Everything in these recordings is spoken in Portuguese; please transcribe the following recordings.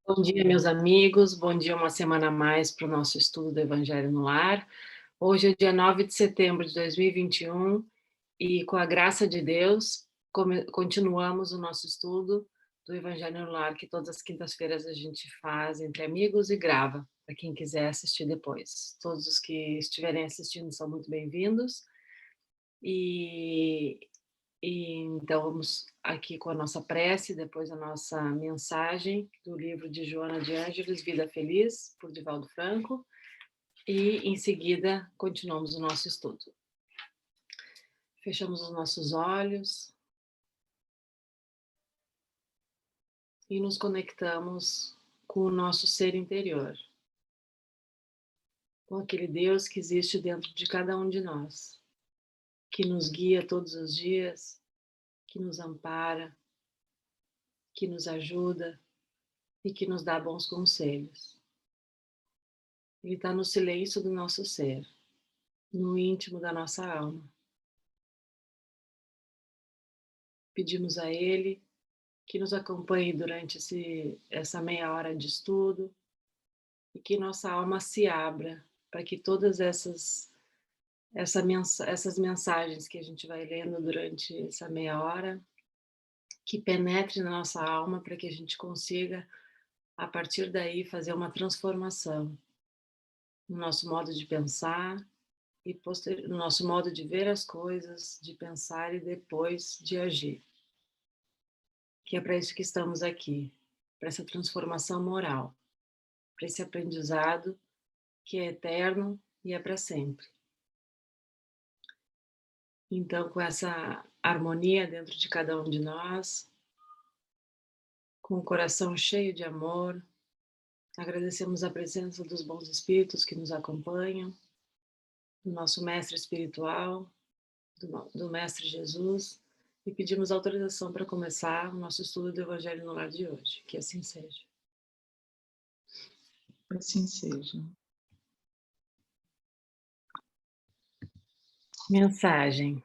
Bom dia, meus amigos. Bom dia, uma semana a mais para o nosso estudo do Evangelho no Lar. Hoje é dia 9 de setembro de 2021 e, com a graça de Deus, continuamos o nosso estudo do Evangelho no Lar, que todas as quintas-feiras a gente faz entre amigos e grava, para quem quiser assistir depois. Todos os que estiverem assistindo são muito bem-vindos. E então, vamos aqui com a nossa prece, depois a nossa mensagem do livro de Joana de Ângeles, Vida Feliz, por Divaldo Franco, e em seguida continuamos o nosso estudo. Fechamos os nossos olhos e nos conectamos com o nosso ser interior, com aquele Deus que existe dentro de cada um de nós, que nos guia todos os dias, que nos ampara, que nos ajuda e que nos dá bons conselhos. Ele está no silêncio do nosso ser, no íntimo da nossa alma. Pedimos a Ele que nos acompanhe durante essa meia hora de estudo e que nossa alma se abra para que todas essas mensagens que a gente vai lendo durante essa meia hora, que penetre na nossa alma para que a gente consiga, a partir daí, fazer uma transformação no nosso modo de pensar e no nosso modo de ver as coisas, de pensar e depois de agir. Que é para isso que estamos aqui, para essa transformação moral, para esse aprendizado que é eterno e é para sempre. Então, com essa harmonia dentro de cada um de nós, com o coração cheio de amor, agradecemos a presença dos bons espíritos que nos acompanham, do nosso mestre espiritual, do mestre Jesus, e pedimos autorização para começar o nosso estudo do Evangelho no Lar de hoje. Que assim seja. Assim seja. Mensagem.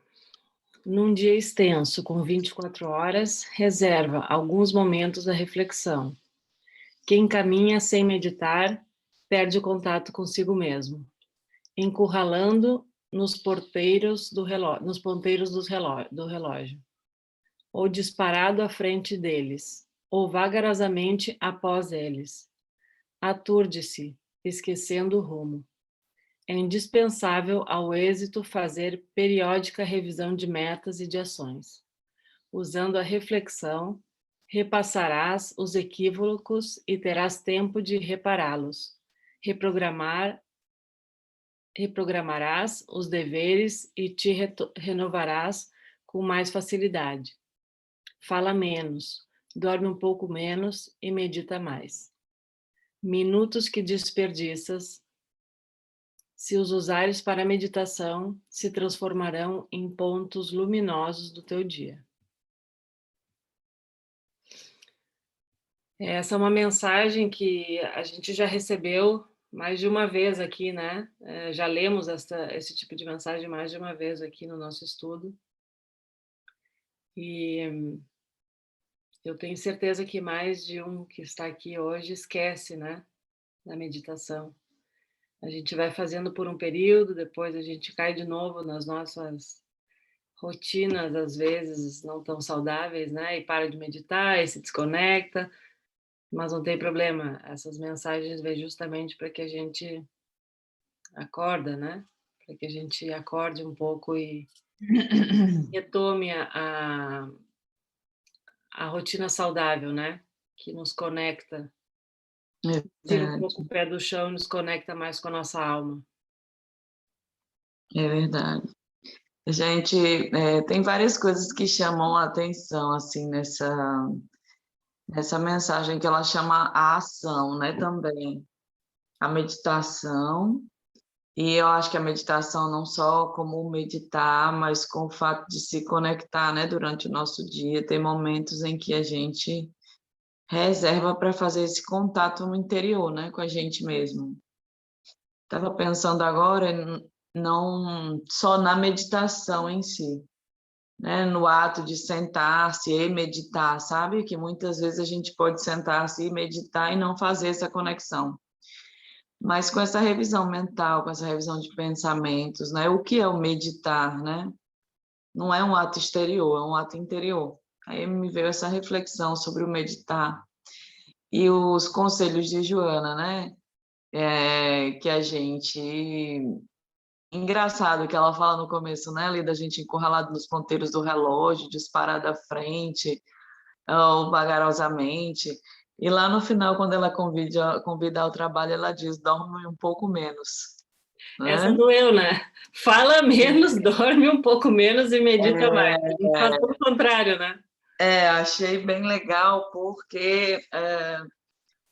Num dia extenso, com 24 horas, reserva alguns momentos à reflexão. Quem caminha sem meditar, perde o contato consigo mesmo, encurralando nos ponteiros do relógio, ou disparado à frente deles, ou vagarosamente após eles. Aturde-se, esquecendo o rumo. É indispensável ao êxito fazer periódica revisão de metas e de ações. Usando a reflexão, repassarás os equívocos e terás tempo de repará-los. Reprogramarás os deveres e te renovarás com mais facilidade. Fala menos, dorme um pouco menos e medita mais. Minutos que desperdiças, se os usares para meditação, se transformarão em pontos luminosos do teu dia. Essa é uma mensagem que a gente já recebeu mais de uma vez aqui, né? Já lemos esse tipo de mensagem mais de uma vez aqui no nosso estudo. E eu tenho certeza que mais de um que está aqui hoje esquece, né, da meditação. A gente vai fazendo por um período, depois a gente cai de novo nas nossas rotinas, às vezes não tão saudáveis, né? E para de meditar e se desconecta. Mas não tem problema, essas mensagens vêm justamente para que a gente acorda, né? Para que a gente acorde um pouco e retome a rotina saudável, né? Que nos conecta, tira um pouco o pé do chão e nos conecta mais com a nossa alma. É verdade. Gente, tem várias coisas que chamam a atenção, assim, nessa mensagem que ela chama a ação, né, também. A meditação, e eu acho que a meditação não só como meditar, mas com o fato de se conectar, né, durante o nosso dia, tem momentos em que a gente reserva para fazer esse contato no interior, né, com a gente mesmo. Estava pensando agora, não só na meditação em si, né, no ato de sentar-se e meditar, sabe? Que muitas vezes a gente pode sentar-se e meditar e não fazer essa conexão. Mas com essa revisão mental, com essa revisão de pensamentos, né? O que é o meditar, né? Não é um ato exterior, é um ato interior. Aí me veio essa reflexão sobre o meditar e os conselhos de Joana, né? Que a gente... Engraçado que ela fala no começo, né? Ali da gente encurralado nos ponteiros do relógio, disparar da frente, ou vagarosamente. E lá no final, quando ela convida ao trabalho, ela diz, dorme um pouco menos. Essa Né? doeu, né? Fala menos, dorme um pouco menos e medita mais. A gente faz tudo o contrário, né? Achei bem legal, porque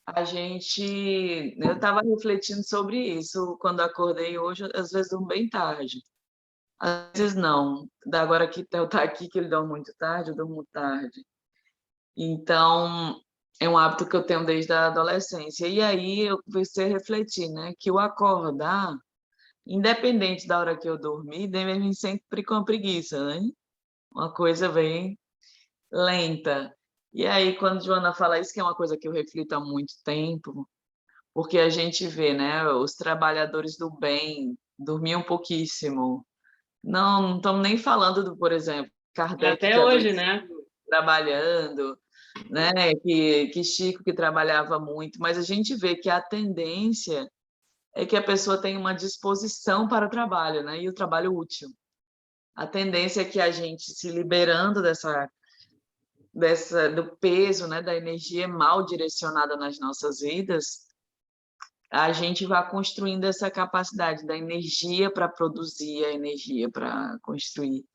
a gente... Eu estava refletindo sobre isso quando acordei hoje, às vezes durmo bem tarde. Às vezes não. Da agora que Theo está aqui, que ele dorme muito tarde, eu durmo tarde. Então, é um hábito que eu tenho desde a adolescência. E aí eu comecei a refletir, né? Que o acordar, independente da hora que eu dormir, deve vir sempre com a preguiça, né? Uma coisa bem lenta. E aí, quando Joana fala isso, que é uma coisa que eu reflito há muito tempo, porque a gente vê, né? Os trabalhadores do bem dormiam pouquíssimo. Não estamos nem falando do, por exemplo, Kardec, Até que hoje, adoeceu né? trabalhando, né? Que Chico, que trabalhava muito, mas a gente vê que a tendência é que a pessoa tenha uma disposição para o trabalho, né? E o trabalho útil. A tendência é que a gente se liberando do peso, né? Da energia mal direcionada nas nossas vidas, a gente vai construindo essa capacidade da energia para produzir, a energia para construir.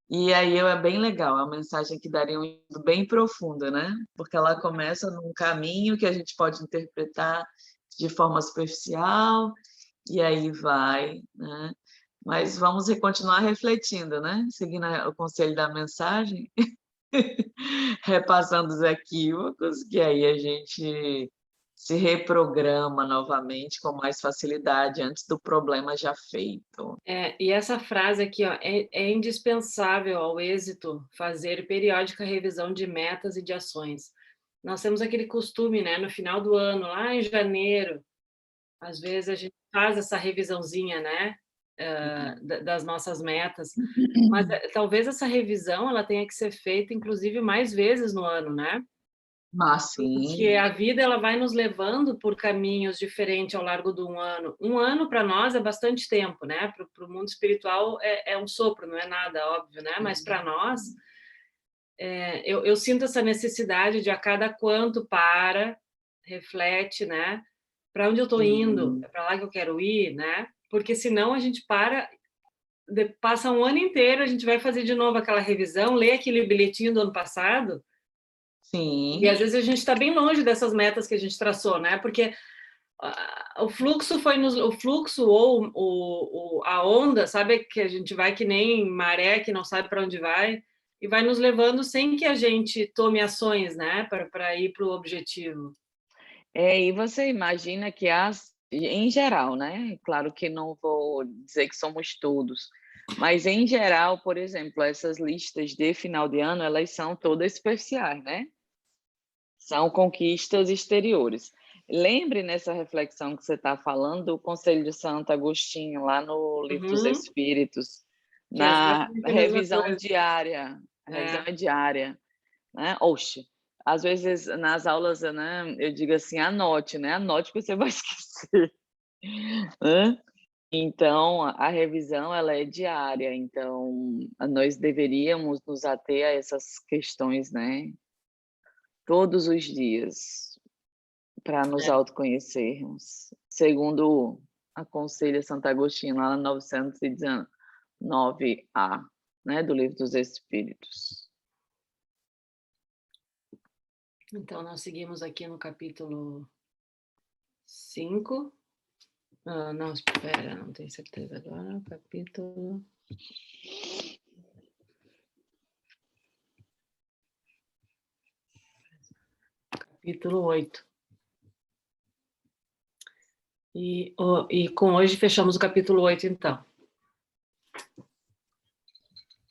E aí é bem legal, é uma mensagem que daria um estudo bem profunda, né? Porque ela começa num caminho que a gente pode interpretar de forma superficial, e aí vai, né? Mas vamos continuar refletindo, né? Seguindo o conselho da mensagem, repassando os equívocos, que aí a gente se reprograma novamente com mais facilidade antes do problema já feito. E essa frase aqui, ó, é indispensável ao êxito fazer periódica revisão de metas e de ações. Nós temos aquele costume, né, no final do ano, lá em janeiro, às vezes a gente faz essa revisãozinha, né, das nossas metas, mas talvez essa revisão ela tenha que ser feita, inclusive, mais vezes no ano, né? Mas Porque sim, a vida ela vai nos levando por caminhos diferentes ao largo de um ano. Um ano para nós é bastante tempo, né? Para o mundo espiritual é um sopro, não é nada, óbvio, né? Mas para nós, eu sinto essa necessidade de a cada quanto para, reflete, né? Para onde eu estou indo? É para lá que eu quero ir, né? Porque senão a gente passa um ano inteiro, a gente vai fazer de novo aquela revisão, lê aquele bilhetinho do ano passado. E sim. às vezes a gente está bem longe dessas metas que a gente traçou, né? Porque o fluxo o fluxo ou a onda, sabe que a gente vai que nem maré que não sabe para onde vai e vai nos levando sem que a gente tome ações, né, para ir para o objetivo. E você imagina que em geral, né? Claro que não vou dizer que somos todos, mas em geral, por exemplo, essas listas de final de ano, elas são todas especiais, né? São conquistas exteriores. Lembre nessa reflexão que você está falando do Conselho de Santo Agostinho, lá no Livro dos Uhum. Espíritos, Que é na exatamente a mesma revisão coisa. diária. A revisão É. é diária, né? Oxe, às vezes nas aulas, né, eu digo assim, anote, né? Anote que você vai esquecer. Né? Então, a revisão ela é diária, então nós deveríamos nos ater a essas questões, né? Todos os dias, para nos É. autoconhecermos. Segundo aconselha Santo Agostinho, lá no 919A, né, do Livro dos Espíritos. Então, nós seguimos aqui no capítulo 5. Não, espera, não tenho certeza agora. Capítulo... Capítulo 8. E com hoje fechamos o capítulo 8, então.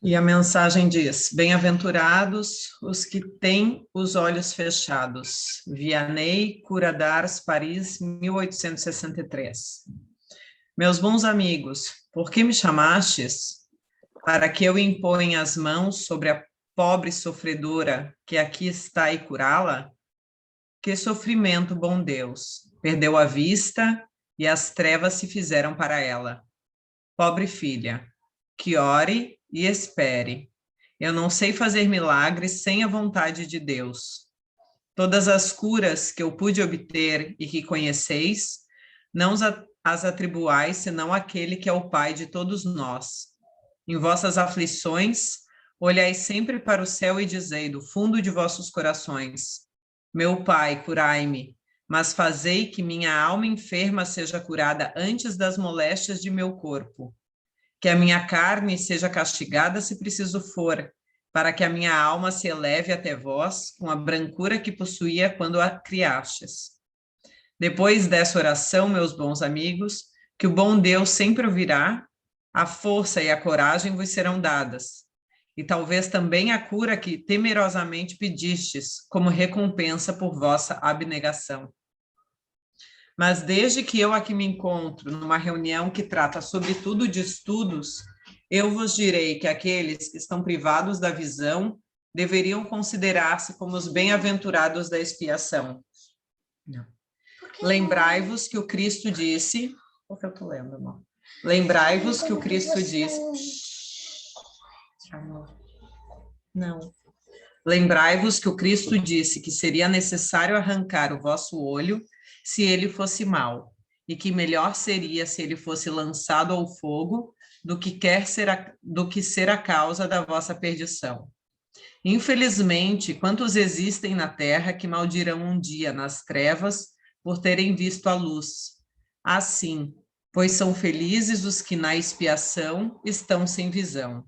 E a mensagem diz: bem-aventurados os que têm os olhos fechados. Vianney Curadars, Paris, 1863. Meus bons amigos, por que me chamastes? Para que eu imponha as mãos sobre a pobre sofredora que aqui está e curá-la? Que sofrimento, bom Deus! Perdeu a vista e as trevas se fizeram para ela. Pobre filha, que ore e espere. Eu não sei fazer milagres sem a vontade de Deus. Todas as curas que eu pude obter e que conheceis, não as atribuais senão àquele que é o Pai de todos nós. Em vossas aflições, olhai sempre para o céu e dizei do fundo de vossos corações: meu Pai, curai-me, mas fazei que minha alma enferma seja curada antes das moléstias de meu corpo. Que a minha carne seja castigada se preciso for, para que a minha alma se eleve até vós com a brancura que possuía quando a criastes. Depois dessa oração, meus bons amigos, que o bom Deus sempre ouvirá, a força e a coragem vos serão dadas, e talvez também a cura que temerosamente pedistes, como recompensa por vossa abnegação. Mas desde que eu aqui me encontro numa reunião que trata sobretudo de estudos, eu vos direi que aqueles que estão privados da visão deveriam considerar-se como os bem-aventurados da expiação. Lembrai-vos que o Cristo disse... Porque eu estou lendo, irmão. Lembrai-vos que o Cristo disse... Não. Lembrai-vos que o Cristo disse que seria necessário arrancar o vosso olho se ele fosse mau, e que melhor seria se ele fosse lançado ao fogo do que ser a causa da vossa perdição. Infelizmente, quantos existem na terra que maldirão um dia nas trevas por terem visto a luz? Assim, pois são felizes os que na expiação estão sem visão.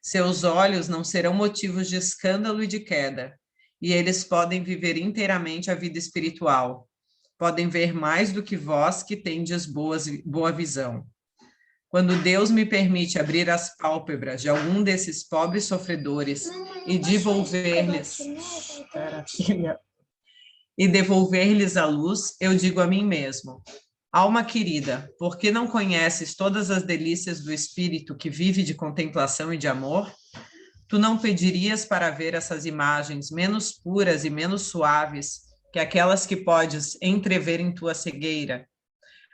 Seus olhos não serão motivos de escândalo e de queda, e eles podem viver inteiramente a vida espiritual. Podem ver mais do que vós que tendes boa visão. Quando Deus me permite abrir as pálpebras de algum desses pobres sofredores e devolver-lhes a luz, eu digo a mim mesmo: alma querida, por que não conheces todas as delícias do espírito que vive de contemplação e de amor? Tu não pedirias para ver essas imagens menos puras e menos suaves que aquelas que podes entrever em tua cegueira?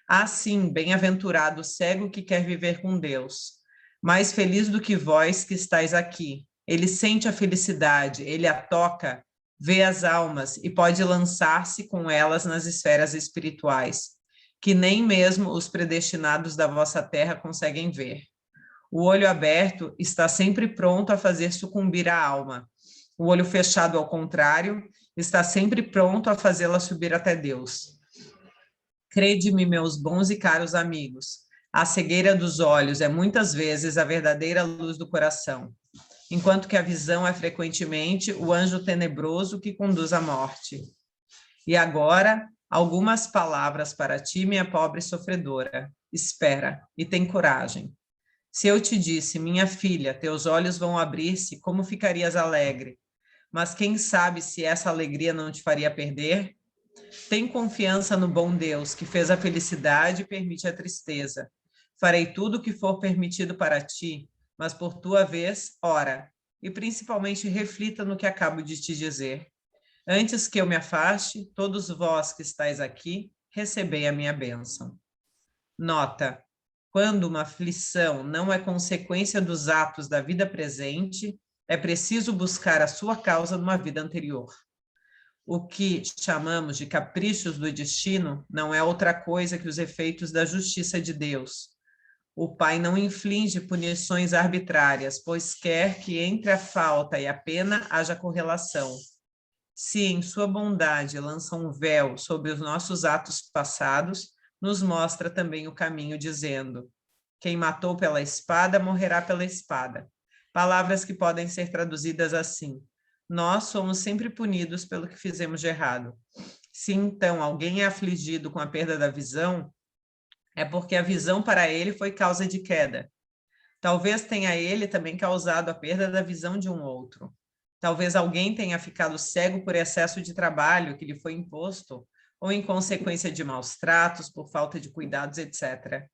Assim, bem-aventurado o cego que quer viver com Deus. Mais feliz do que vós que estáis aqui. Ele sente a felicidade, ele a toca, vê as almas e pode lançar-se com elas nas esferas espirituais, que nem mesmo os predestinados da vossa terra conseguem ver. O olho aberto está sempre pronto a fazer sucumbir a alma. O olho fechado, ao contrário, está sempre pronto a fazê-la subir até Deus. Crede-me, meus bons e caros amigos, a cegueira dos olhos é muitas vezes a verdadeira luz do coração, enquanto que a visão é frequentemente o anjo tenebroso que conduz à morte. E agora, algumas palavras para ti, minha pobre sofredora. Espera e tem coragem. Se eu te disse, minha filha, teus olhos vão abrir-se, como ficarias alegre? Mas quem sabe se essa alegria não te faria perder? Tem confiança no bom Deus, que fez a felicidade e permite a tristeza. Farei tudo o que for permitido para ti, mas por tua vez, ora, e principalmente reflita no que acabo de te dizer. Antes que eu me afaste, todos vós que estáis aqui, recebei a minha bênção. Nota: quando uma aflição não é consequência dos atos da vida presente, é preciso buscar a sua causa numa vida anterior. O que chamamos de caprichos do destino não é outra coisa que os efeitos da justiça de Deus. O Pai não inflige punições arbitrárias, pois quer que entre a falta e a pena haja correlação. Se em sua bondade lança um véu sobre os nossos atos passados, nos mostra também o caminho, dizendo: quem matou pela espada, morrerá pela espada. Palavras que podem ser traduzidas assim: nós somos sempre punidos pelo que fizemos de errado. Se então alguém é afligido com a perda da visão, é porque a visão para ele foi causa de queda. Talvez tenha ele também causado a perda da visão de um outro. Talvez alguém tenha ficado cego por excesso de trabalho que lhe foi imposto, ou em consequência de maus tratos, por falta de cuidados, etc.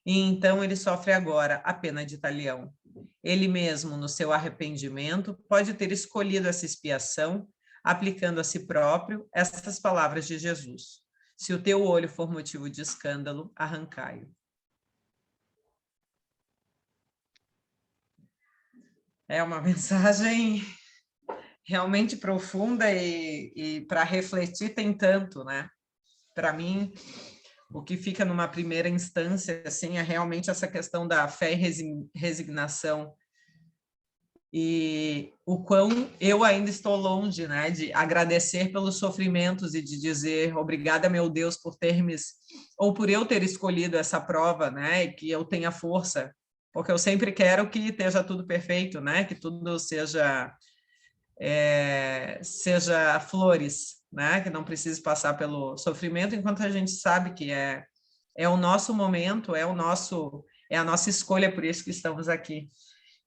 E então ele sofre agora a pena de talião. Ele mesmo, no seu arrependimento, pode ter escolhido essa expiação, aplicando a si próprio estas palavras de Jesus: se o teu olho for motivo de escândalo, arrancai-o. É uma mensagem realmente profunda e para refletir tem tanto, né? Para mim, o que fica numa primeira instância assim, é realmente essa questão da fé e resignação. E o quão eu ainda estou longe, né, de agradecer pelos sofrimentos e de dizer obrigada, meu Deus, por ou por eu ter escolhido essa prova, né, e que eu tenha força, porque eu sempre quero que esteja tudo perfeito, né, que tudo seja flores, né, que não precise passar pelo sofrimento, enquanto a gente sabe que é o nosso momento, é a nossa escolha, por isso que estamos aqui.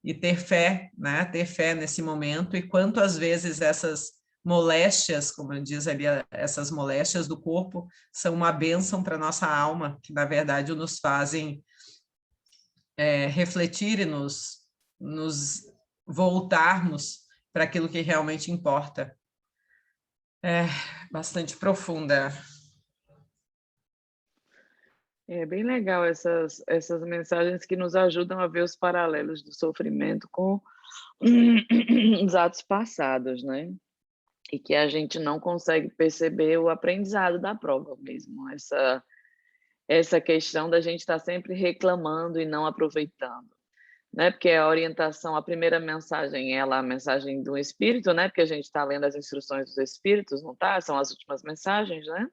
E ter fé, né? Ter fé nesse momento, e quantas vezes essas moléstias, como diz ali, essas moléstias do corpo, são uma bênção para a nossa alma, que na verdade nos fazem refletir e nos voltarmos para aquilo que realmente importa. É bastante profunda. É bem legal essas mensagens que nos ajudam a ver os paralelos do sofrimento com os atos passados, né? E que a gente não consegue perceber o aprendizado da prova mesmo, essa questão da gente estar sempre reclamando e não aproveitando, né? Porque a orientação, a primeira mensagem, ela é a mensagem do Espírito, né? Porque a gente está lendo as instruções dos Espíritos, não tá? São as últimas mensagens, né?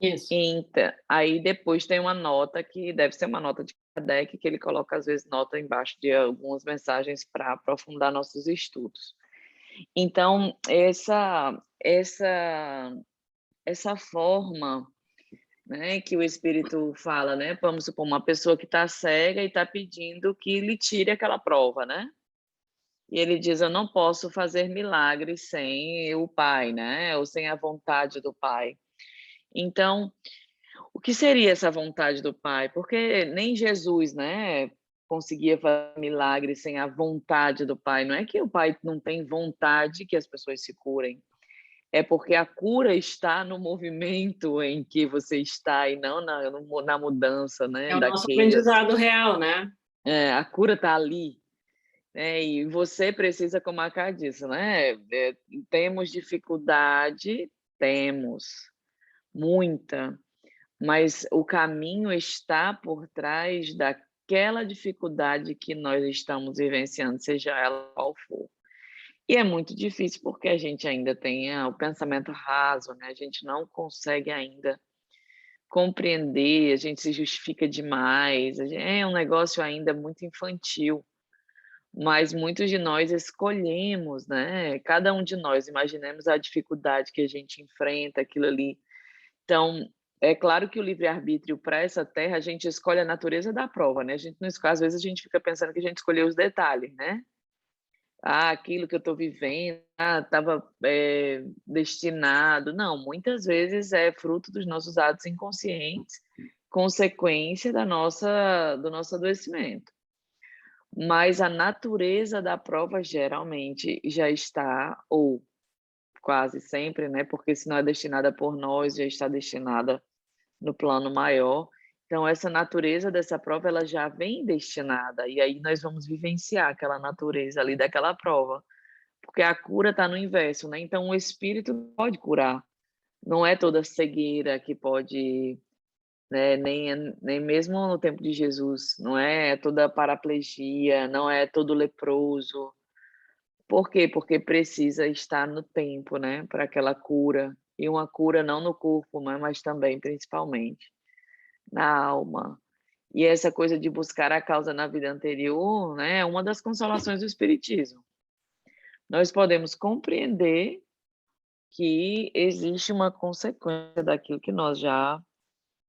Isso. Então, aí depois tem uma nota que deve ser uma nota de Kardec, que ele coloca às vezes nota embaixo de algumas mensagens para aprofundar nossos estudos. Então, essa forma, né, que o Espírito fala, né? Vamos supor, uma pessoa que está cega e está pedindo que lhe tire aquela prova, né? E ele diz: eu não posso fazer milagres sem o Pai, né? Ou sem a vontade do Pai. Então, o que seria essa vontade do Pai? Porque nem Jesus, né, conseguia fazer milagre sem a vontade do Pai. Não é que o Pai não tem vontade que as pessoas se curem, é porque a cura está no movimento em que você está e não na mudança, né, É o nosso daquele. aprendizado real, né? A cura está ali, né, e você precisa, como a Cá disse, né, temos dificuldade, temos, muita, mas o caminho está por trás daquela dificuldade que nós estamos vivenciando, seja ela qual for. E é muito difícil porque a gente ainda tem o pensamento raso, né? A gente não consegue ainda compreender, a gente se justifica demais, é um negócio ainda muito infantil, mas muitos de nós escolhemos, né? Cada um de nós, imaginemos a dificuldade que a gente enfrenta, aquilo ali. Então, é claro que o livre-arbítrio para essa terra, a gente escolhe a natureza da prova, né? A gente não escolhe, às vezes a gente fica pensando que a gente escolheu os detalhes, né? Aquilo que eu estou vivendo, estava destinado. Não, muitas vezes é fruto dos nossos atos inconscientes, consequência do nosso adoecimento. Mas a natureza da prova geralmente já está, ou quase sempre, né? Porque se não é destinada por nós, já está destinada no plano maior. Então, essa natureza dessa prova, ela já vem destinada, e aí nós vamos vivenciar aquela natureza ali daquela prova, porque a cura está no inverso, né? Então, o espírito pode curar, não é toda cegueira que pode, né? Nem mesmo no tempo de Jesus, não é toda paraplegia, não é todo leproso. Por quê? Porque precisa estar no tempo, né? Para aquela cura, e uma cura não no corpo, mas também, principalmente, na alma. E essa coisa de buscar a causa na vida anterior, né, é uma das consolações do espiritismo. Nós podemos compreender que existe uma consequência daquilo que nós já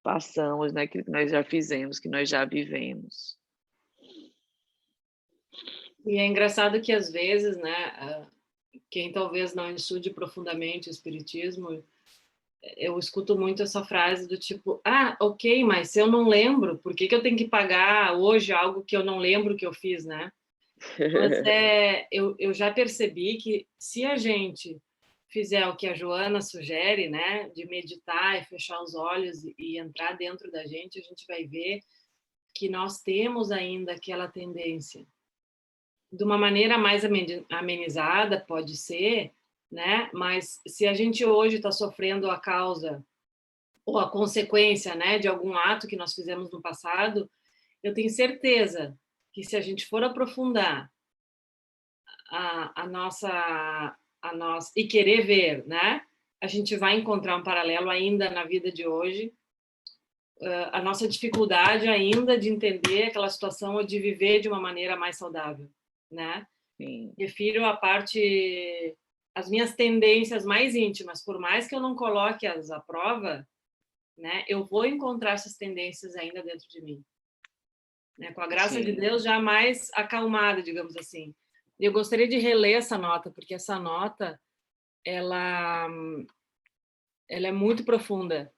passamos, daquilo que nós já fizemos, que nós já vivemos. E é engraçado que, às vezes, né, quem talvez não estude profundamente o espiritismo, eu escuto muito essa frase do tipo, ah, ok, mas se eu não lembro, por que que eu tenho que pagar hoje algo que eu não lembro que eu fiz, né? Mas eu já percebi que se a gente fizer o que a Joana sugere, né, de meditar e fechar os olhos e entrar dentro da gente, a gente vai ver que nós temos ainda aquela tendência. De uma maneira mais amenizada, pode ser, né? Mas se a gente hoje está sofrendo a causa ou a consequência, né, de algum ato que nós fizemos no passado, eu tenho certeza que se a gente for aprofundar a nossa e querer ver, né, a gente vai encontrar um paralelo ainda na vida de hoje, a nossa dificuldade ainda de entender aquela situação ou de viver de uma maneira mais saudável, né? Sim. Refiro à parte, as minhas tendências mais íntimas, por mais que eu não coloque as à prova, né, eu vou encontrar essas tendências ainda dentro de mim, né, com a graça de Sim. Deus já mais acalmada, digamos assim. Eu gostaria de reler essa nota, porque essa nota, ela, ela é muito profunda.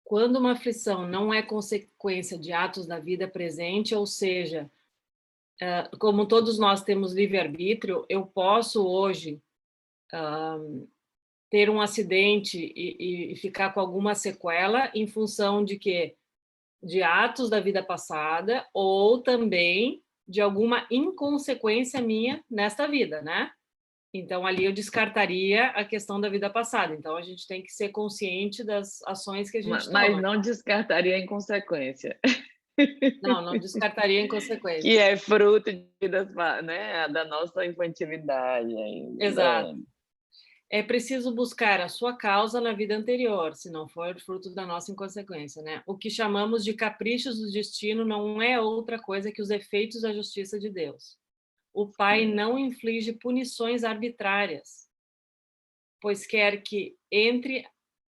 Quando uma aflição não é consequência de atos da vida presente, ou seja, como todos nós temos livre-arbítrio, eu posso hoje ter um acidente e ficar com alguma sequela em função de quê? De atos da vida passada ou também de alguma inconsequência minha nesta vida, né? Então, ali eu descartaria a questão da vida passada. Então, a gente tem que ser consciente das ações que a gente Mas toma. não descartaria a inconsequência, Não, não descartaria a que inconsequência. é fruto né, da nossa infantilidade Exato. ainda. É preciso buscar a sua causa na vida anterior, se não for fruto da nossa inconsequência, né? O que chamamos de caprichos do destino não é outra coisa que os efeitos da justiça de Deus. O Pai Sim. não inflige punições arbitrárias, pois quer que entre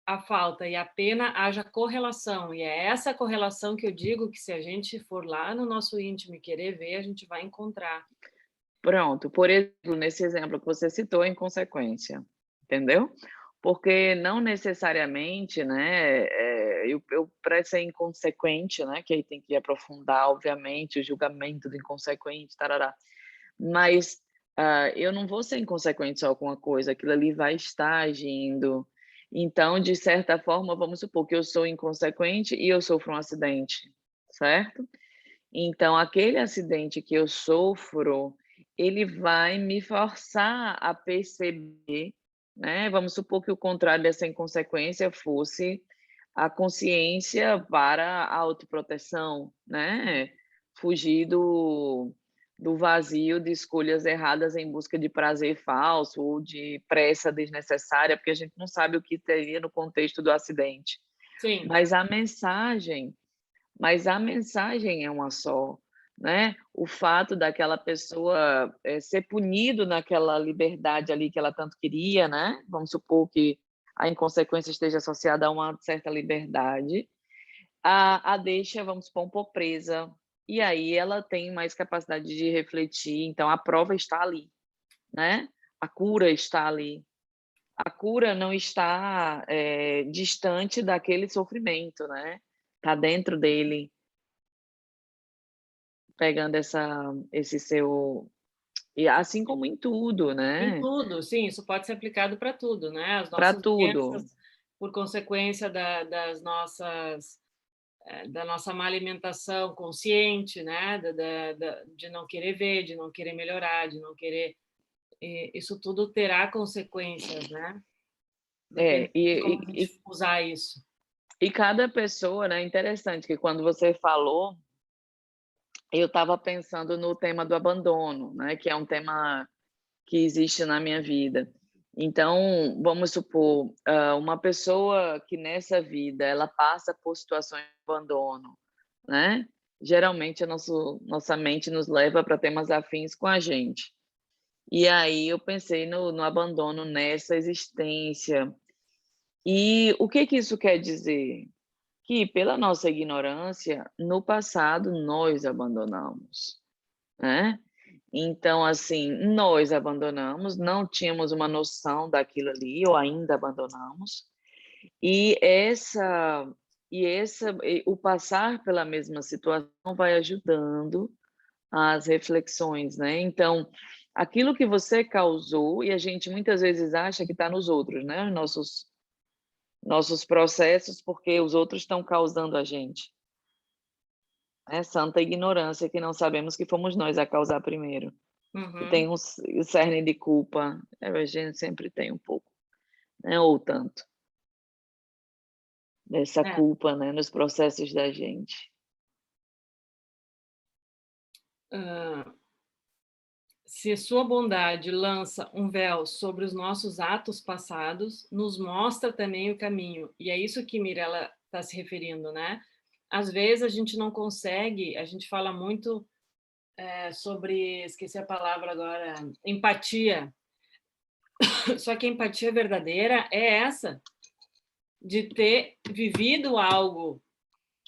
a falta e a pena haja correlação, e é essa correlação que eu digo que se a gente for lá no nosso íntimo e querer ver, a gente vai encontrar. Pronto, por exemplo, nesse exemplo que você citou, a inconsequência, entendeu? Porque não necessariamente, né, eu para ser inconsequente, né, que aí tem que aprofundar, obviamente, o julgamento do inconsequente, tarará, mas, eu não vou ser inconsequente só com uma coisa, aquilo ali vai estar agindo. Então, de certa forma, vamos supor que eu sou inconsequente e eu sofro um acidente, certo? Então, aquele acidente que eu sofro, ele vai me forçar a perceber, né, vamos supor que o contrário dessa inconsequência fosse a consciência para a autoproteção, né, fugir do vazio de escolhas erradas em busca de prazer falso ou de pressa desnecessária, porque a gente não sabe o que teria no contexto do acidente. Sim, Mas a mensagem é uma só, né. O fato daquela pessoa, ser punido naquela liberdade ali que ela tanto queria, né, vamos supor que a inconsequência esteja associada a uma certa liberdade, a deixa, vamos supor, um pouco presa, e aí ela tem mais capacidade de refletir, então a prova está ali, né, a cura está ali. A cura não está, distante daquele sofrimento, né, está dentro dele. Pegando esse seu e assim como em tudo, em né, tudo, sim, isso pode ser aplicado para tudo, né? As para nossas tudo. doenças, por consequência das nossas, da nossa má alimentação consciente, né? De não querer ver, de não querer melhorar, de não querer. Isso tudo terá consequências, né? É, Depende de como a gente usar isso. e cada pessoa, né, interessante que quando você falou, eu estava pensando no tema do abandono, né, que é um tema que existe na minha vida. Então, vamos supor, uma pessoa que nessa vida ela passa por situações de abandono, né, geralmente a nossa mente nos leva para temas afins com a gente. E aí eu pensei no abandono nessa existência. E o que que isso quer dizer? Que pela nossa ignorância, no passado nós abandonamos, né. Então, assim, nós abandonamos, não tínhamos uma noção daquilo ali, ou ainda abandonamos. E o passar pela mesma situação vai ajudando as reflexões, né. Então, aquilo que você causou, e a gente muitas vezes acha que está nos outros, né, os nossos processos, porque os outros estão causando a gente. É santa ignorância que não sabemos que fomos nós a causar primeiro. E Uhum. tem um cerne de culpa, a gente sempre tem um pouco, né, ou tanto, dessa É. culpa, né, nos processos da gente. Se sua bondade lança um véu sobre os nossos atos passados, nos mostra também o caminho. E é isso que Mirella está se referindo, né? Às vezes a gente não consegue, a gente fala muito sobre, esqueci a palavra agora, empatia. Só que a empatia verdadeira é essa, de ter vivido algo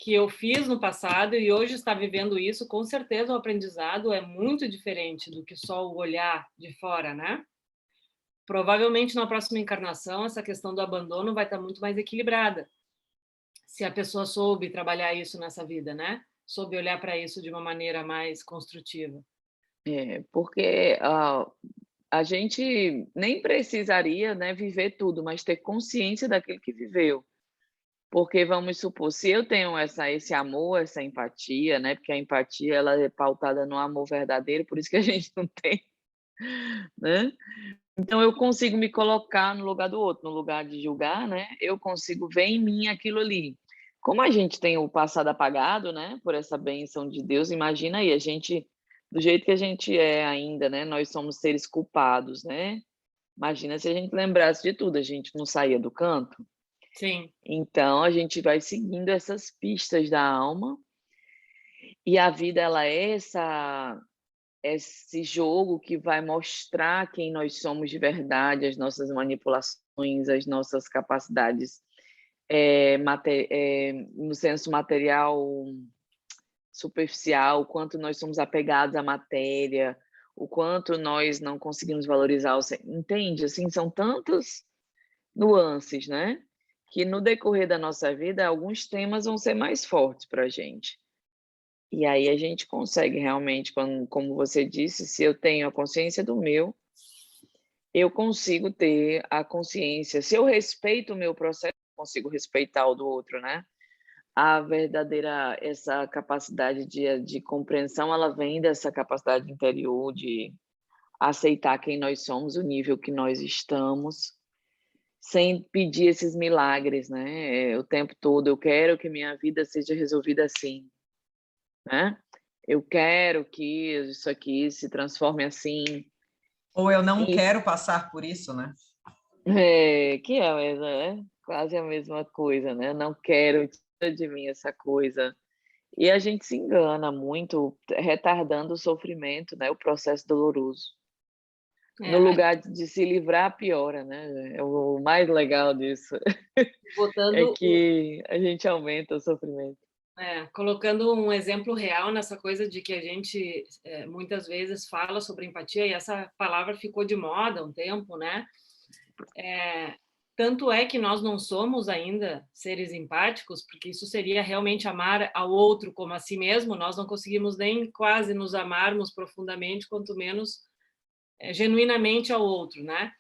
que eu fiz no passado e hoje está vivendo isso, com certeza o aprendizado é muito diferente do que só o olhar de fora, né? Provavelmente na próxima encarnação essa questão do abandono vai estar muito mais equilibrada, se a pessoa soube trabalhar isso nessa vida, né? Soube olhar para isso de uma maneira mais construtiva. Porque a gente nem precisaria, né, viver tudo, mas ter consciência daquilo que viveu. Porque vamos supor, se eu tenho esse amor, essa empatia, né, porque a empatia ela é pautada no amor verdadeiro, por isso que a gente não tem, né. Então eu consigo me colocar no lugar do outro, no lugar de julgar, né, eu consigo ver em mim aquilo ali. Como a gente tem o passado apagado, né, por essa bênção de Deus, imagina aí, a gente do jeito que a gente é ainda, né, nós somos seres culpados, né. Imagina se a gente lembrasse de tudo, a gente não saía do canto? Sim. Então a gente vai seguindo essas pistas da alma, e a vida ela é esse jogo que vai mostrar quem nós somos de verdade, as nossas manipulações, as nossas capacidades, no senso material superficial, o quanto nós somos apegados à matéria, o quanto nós não conseguimos valorizar entende? Assim, são tantas nuances, né, que no decorrer da nossa vida alguns temas vão ser mais fortes para a gente. E aí a gente consegue realmente, quando, como você disse, se eu tenho a consciência do meu, eu consigo ter a consciência. Se eu respeito o meu processo, eu consigo respeitar o do outro, né? A verdadeira, essa capacidade de compreensão, ela vem dessa capacidade interior de aceitar quem nós somos, o nível que nós estamos, sem pedir esses milagres, né? O tempo todo, eu quero que minha vida seja resolvida assim, né? Eu quero que isso aqui se transforme assim. Ou eu não E, quero passar por isso, né? que é, quase a mesma coisa, né? Eu não quero, tira de mim essa coisa. E a gente se engana muito, retardando o sofrimento, né? O processo doloroso. No É, lugar de se livrar, piora, né? É o mais legal disso, é botando que a gente aumenta o sofrimento. colocando um exemplo real nessa coisa de que a gente muitas vezes fala sobre empatia, e essa palavra ficou de moda há um tempo, né? Tanto é que nós não somos ainda seres empáticos, porque isso seria realmente amar ao outro como a si mesmo, nós não conseguimos nem quase nos amarmos profundamente, quanto menos genuinamente ao outro, né?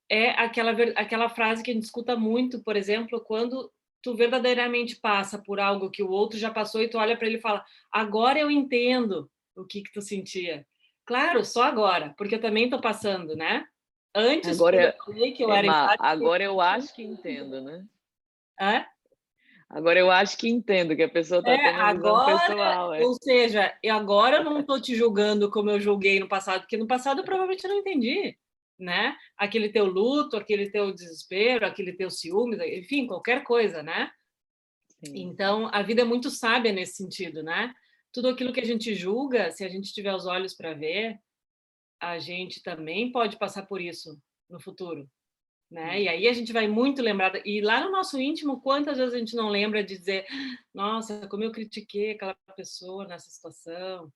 É aquela frase que a gente escuta muito, por exemplo, quando tu verdadeiramente passa por algo que o outro já passou e tu olha para ele e fala: agora eu entendo o que tu sentia. Claro, só agora, porque eu também estou passando, né? Antes, quando eu Agora, falei que eu era empática, agora eu acho que entendo, né? é, Agora eu acho que entendo que a pessoa está tendo a visão agora, pessoal, ou seja, agora eu não estou te julgando como eu julguei no passado, porque no passado eu provavelmente não entendi, né? Aquele teu luto, aquele teu desespero, aquele teu ciúme, enfim, qualquer coisa, né? Sim. Então, a vida é muito sábia nesse sentido, né? Tudo aquilo que a gente julga, se a gente tiver os olhos para ver, a gente também pode passar por isso no futuro, né? E aí a gente vai muito lembrar, e lá no nosso íntimo, quantas vezes a gente não lembra de dizer, nossa, como eu critiquei aquela pessoa nessa situação,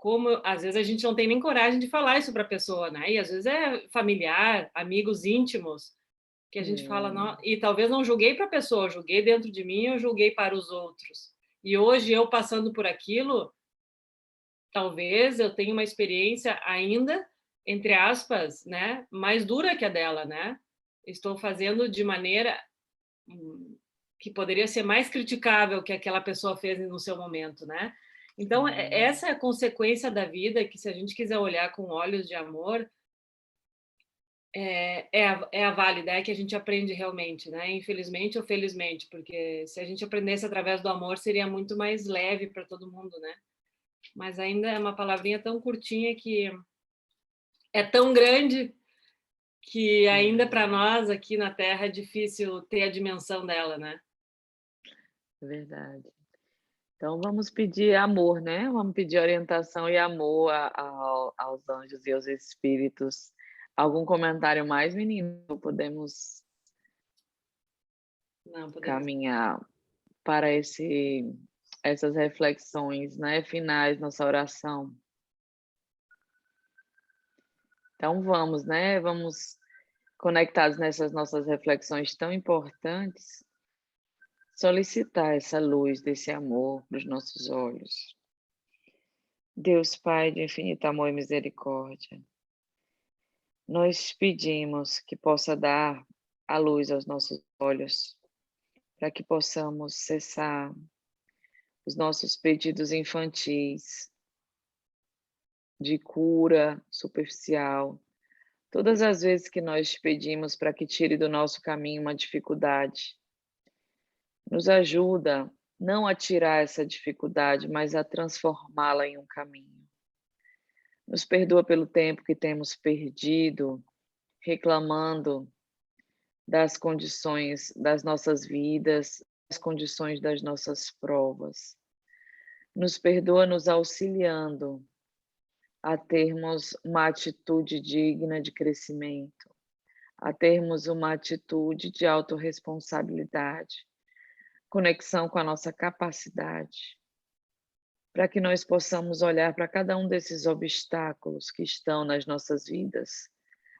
como às vezes a gente não tem nem coragem de falar isso para a pessoa, né? E às vezes é familiar, amigos íntimos, que a gente fala, não, e talvez não julguei para a pessoa, eu julguei dentro de mim, eu julguei para os outros. E hoje eu passando por aquilo, talvez eu tenha uma experiência ainda, entre aspas, né, mais dura que a dela, né? Estou fazendo de maneira que poderia ser mais criticável que aquela pessoa fez no seu momento, né? Então, essa é a consequência da vida, que se a gente quiser olhar com olhos de amor, é a válida, é que a gente aprende realmente, né? Infelizmente ou felizmente, porque se a gente aprendesse através do amor, seria muito mais leve para todo mundo, né? Mas ainda é uma palavrinha tão curtinha que é tão grande que ainda para nós aqui na Terra é difícil ter a dimensão dela, né? Verdade. Então vamos pedir amor, né? Vamos pedir orientação e amor aos anjos e aos espíritos. Algum comentário mais, menino? Podemos Não podemos. caminhar para essas reflexões, né, finais, nossa oração. Então vamos, né? Vamos conectados nessas nossas reflexões tão importantes, solicitar essa luz desse amor para os nossos olhos. Deus Pai de infinito amor e misericórdia, nós pedimos que possa dar a luz aos nossos olhos, para que possamos cessar os nossos pedidos infantis de cura superficial. Todas as vezes que nós pedimos para que tire do nosso caminho uma dificuldade, nos ajuda não a tirar essa dificuldade, mas a transformá-la em um caminho. Nos perdoa pelo tempo que temos perdido, reclamando das condições das nossas vidas, das condições das nossas provas. Nos perdoa nos auxiliando a termos uma atitude digna de crescimento, a termos uma atitude de autorresponsabilidade, conexão com a nossa capacidade, para que nós possamos olhar para cada um desses obstáculos que estão nas nossas vidas.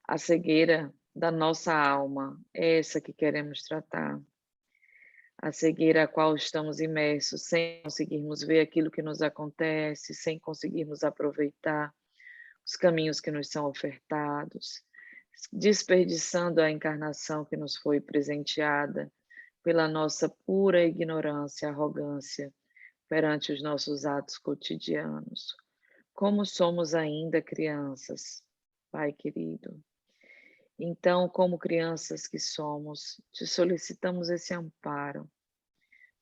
A cegueira da nossa alma é essa que queremos tratar. A cegueira a qual estamos imersos, sem conseguirmos ver aquilo que nos acontece, sem conseguirmos aproveitar os caminhos que nos são ofertados, desperdiçando a encarnação que nos foi presenteada pela nossa pura ignorância, arrogância perante os nossos atos cotidianos. Como somos ainda crianças, Pai querido. Então, como crianças que somos, te solicitamos esse amparo,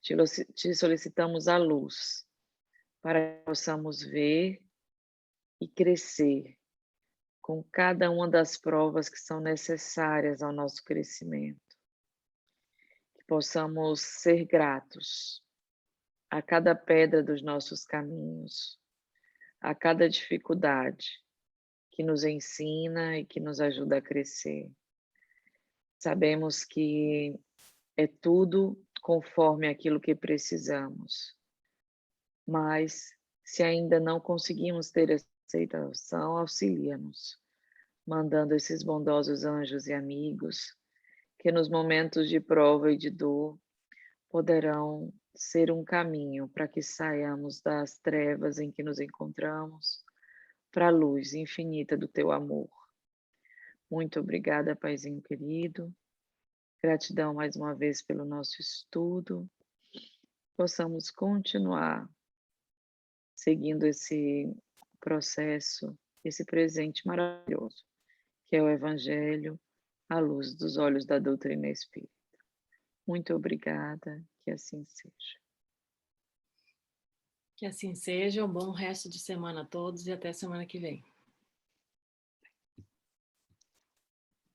te solicitamos a luz, para que possamos ver e crescer com cada uma das provas que são necessárias ao nosso crescimento. Que possamos ser gratos a cada pedra dos nossos caminhos, a cada dificuldade que nos ensina e que nos ajuda a crescer. Sabemos que é tudo conforme aquilo que precisamos, mas se ainda não conseguimos ter essa aceitação, auxilia-nos, mandando esses bondosos anjos e amigos que nos momentos de prova e de dor poderão ser um caminho para que saiamos das trevas em que nos encontramos para a luz infinita do teu amor. Muito obrigada, Paizinho querido. Gratidão mais uma vez pelo nosso estudo. Possamos continuar seguindo esse processo, esse presente maravilhoso, que é o Evangelho, à luz dos olhos da doutrina espírita. Muito obrigada, que assim seja. Que assim seja, um bom resto de semana a todos e até semana que vem.